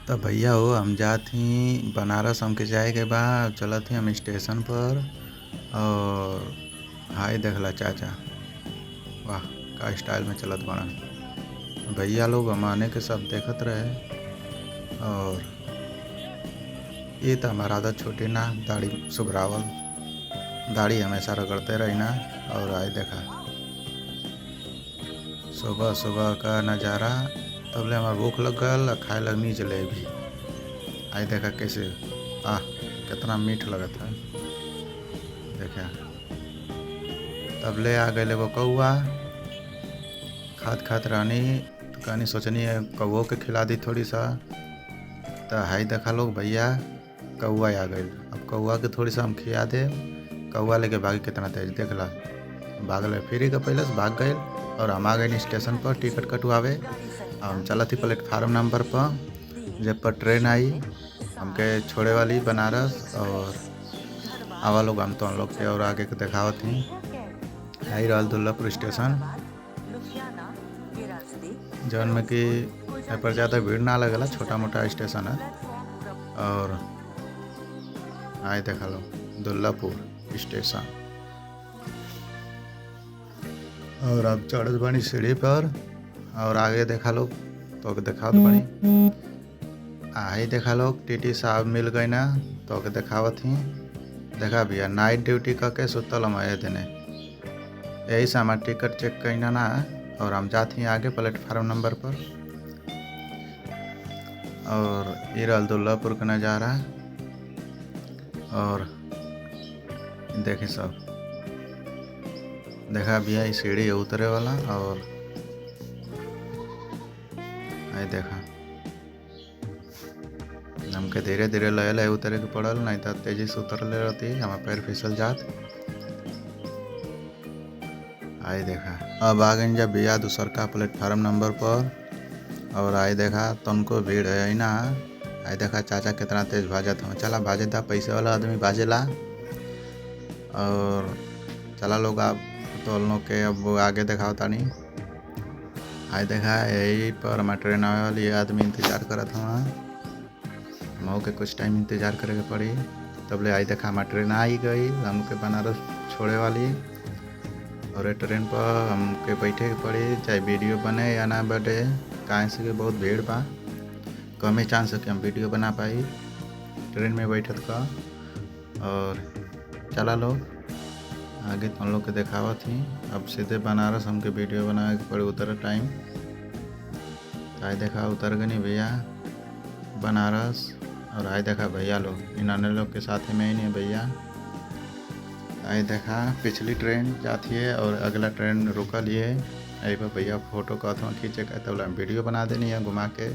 तो भैया हो हम जात ही बनारस हमके जाए के बा। चलत ही हम स्टेशन पर और हाय देखला चाचा, वाह का स्टाइल में चलत बड़न। भैया लोग हमाने के सब देखत रहे और ये तो हमारा आदत छोटी ना, दाढ़ी सुगरावल, दाढ़ी हमेशा रगड़ते रही ना। और आए देखा सुबह सुबह का नज़ारा, तबले हमार भूख लग गल, खाए लगनी जलेबी। आए देखा कैसे, आह कितना मीठ लगत है। देखा तबले आ गए वो कौआ, खात खात रानी तो कहानी सोचनी है कौओ के खिला दी थोड़ी सा। तो हाई देखा लोग भैया कौआ आ गए, अब कौआ के थोड़ी सा हम खिया दे। कौआ लेके भागी कितना तेज देखला, भागल फिर का पहले से भाग गए और हम आ गए स्टेशन पर टिकट कटवावे। हम चला थी प्लेटफार्म नंबर पर, जब पर ट्रेन आई हमके छोड़े वाली बनारस और आवा लोग हम तो हम लोग के और आगे के देखावत थी। आई रहल दुल्लापुर स्टेशन, जौन में कि यहाँ पर ज़्यादा भीड़ ना लगेला, छोटा मोटा स्टेशन है। और आए देखा लो दुल्लापुर स्टेशन और अब चढ़त बनी सीढ़ी पर और आगे देखा लो तो देखावत बनी। आई देखा लोग टीटी साहब मिल गए ना तो देखावत ही। देखा भैया नाइट ड्यूटी करके सुतल हम आए देने, यही से हमारा टिकट चेक करना ना। और हम जाते हैं आगे प्लेटफार्म नंबर पर और ये रहल दुल्लापुर का नज़ारा। और देखे सब देखा भैया ये सीढ़ी है उतरे वाला। और आई देखा हमके धीरे धीरे लय लय उतरे के पड़ल, नहीं तो तेजी से उतर ले रहती हमारे पैर फिसल जात। आई देखा अब आ गए जब भैया दूसर का प्लेटफार्म नंबर पर और आई देखा तुमको भीड़ है ना। आई देखा चाचा कितना तेज भाजत हो, चला भाजे था पैसे वाला आदमी भाजेला। और चला लोग आप तो लोग के अब आगे दिखाता नहीं। आई देखा यही पर हमारा ट्रेन आने वाली आदमी इंतजार करत हमारा, मऊ के कुछ टाइम इंतजार करे के पड़ी। तब ले आई देखा हमारा ट्रेन आ ही गई हमके बनारस छोड़े वाली। और ये ट्रेन पर हमके बैठे के पड़ी, चाहे वीडियो बने या ना बने, काहे से कि बहुत भीड़ बा, कम ही चांस है कि हम वीडियो बना पाई ट्रेन में बैठत का। और चला लोग आगे तो हम लोग के देखावा थी। अब सीधे बनारस हमके वीडियो बनाए के पड़े उतर टाइम। आए देखा उतर गए नहीं भैया बनारस। और आए देखा भैया लोग इन्होंने लोग के साथ में ही नहीं भैया। आई देखा पिछली ट्रेन जाती है और अगला ट्रेन रुका लिए, यही पर भैया फोटो का थोड़ा खींचे का तो वीडियो बना देनी है घुमा के।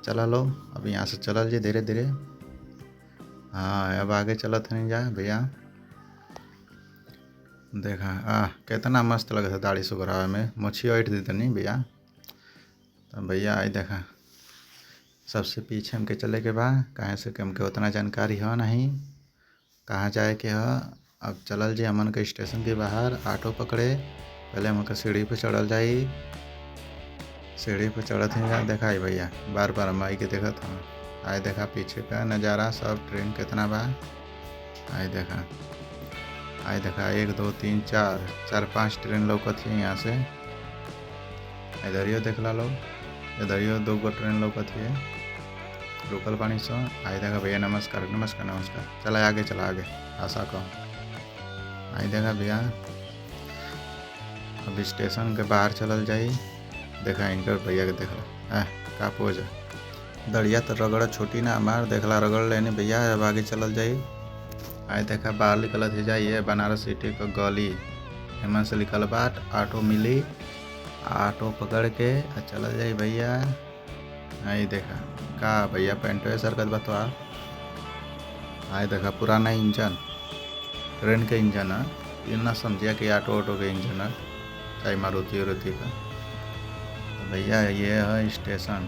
चला लो अब यहाँ से चलल जी धीरे धीरे। हाँ अब आगे चलत नहीं जा भैया। देखा कितना मस्त लगा था दाढ़ी सुगरावे में, मोछी ऐठ दी नहीं भैया। तो भैया आई देखा सबसे पीछे हमके चले के बा, कहाँ से हमके उतना जानकारी हो नहीं कहाँ जाए के हो। अब चलल जी हमन के स्टेशन के बाहर ऑटो पकड़े, पहले हमके सीढ़ी पे चढ़ल जाई। सीढ़ी पे चढ़त ही जा देखा भैया बार बार हम आई के देखत हूँ। आए देखा पीछे का नज़ारा सब ट्रेन कितना बा। आए देखा 1 2 3 4 4 5 ट्रेन लौकत है यहाँ से। इधरियो देखला लोग, इधरियो 2 गो ट्रेन लौकत है रुकल पानी सो। आई देखा भैया नमस्कार नमस्कार नमस्कार। चला आगे चला आगे आशा को। आई देखा भैया अब स्टेशन के बाहर चलल जाई। देखा इंटर भैया के देखला का पोज है, दड़िया तो रगड़ छोटी ना हमार, देखला रगड़ लेने भैया। अब आगे चलल जाई। आई देखा बाहर निकलत ही जाइए बनारस सिटी का गली, हेमन से लिखल बाट ऑटो मिली, ऑटो पकड़ के चलल जाई भैया। आई देखा का भैया पेंटो सरकत बतवा। आई देखा पुराना इंजन, ट्रेन के इंजन है, ये ना समझिया कि ऑटो के इंजन है, चाहे मारुति उरुति का। तो भैया ये है स्टेशन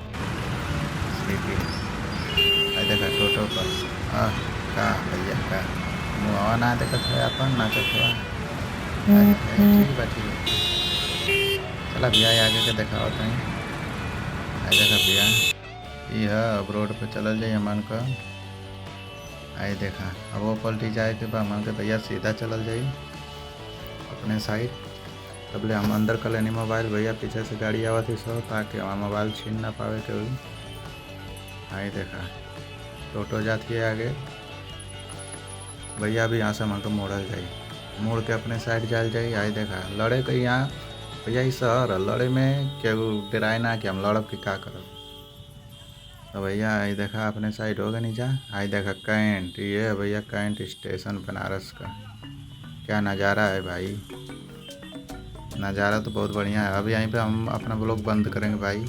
सिटी। आई देखा टोटो पर का भैया का मुआ ना देखत है अपन नाचत हुआ। ठीक बात चला भैया आगे के देखा होता है। आई देखा भैया यह अब रोड पे चलल जाइए मन का। आई देखा अब वो पलटी जाए के बाद मन के भैया सीधा चलल जाई अपने साइड। तब ले हम अंदर कर लेनी मोबाइल, भैया पीछे से गाड़ी आवत थी सो ताकि हमारा मोबाइल छीन ना पावे के। आई देखा टोटो जाती है आगे, भैया भी यहाँ से मन को मोड़ल जाई, मोड़ के अपने साइड जाल जाई। आई देखा लड़े के यहाँ भैया ई शहर लड़े में केहू डराए ना कि हम लड़ब कि का करब। तो भैया आई देखा अपने साइड हो गए नीचा। आई देखा कैंट, ये है भैया कैंट स्टेशन बनारस का। क्या नज़ारा है भाई, नज़ारा तो बहुत बढ़िया है। अब यहीं पे हम अपना ब्लॉग बंद करेंगे भाई।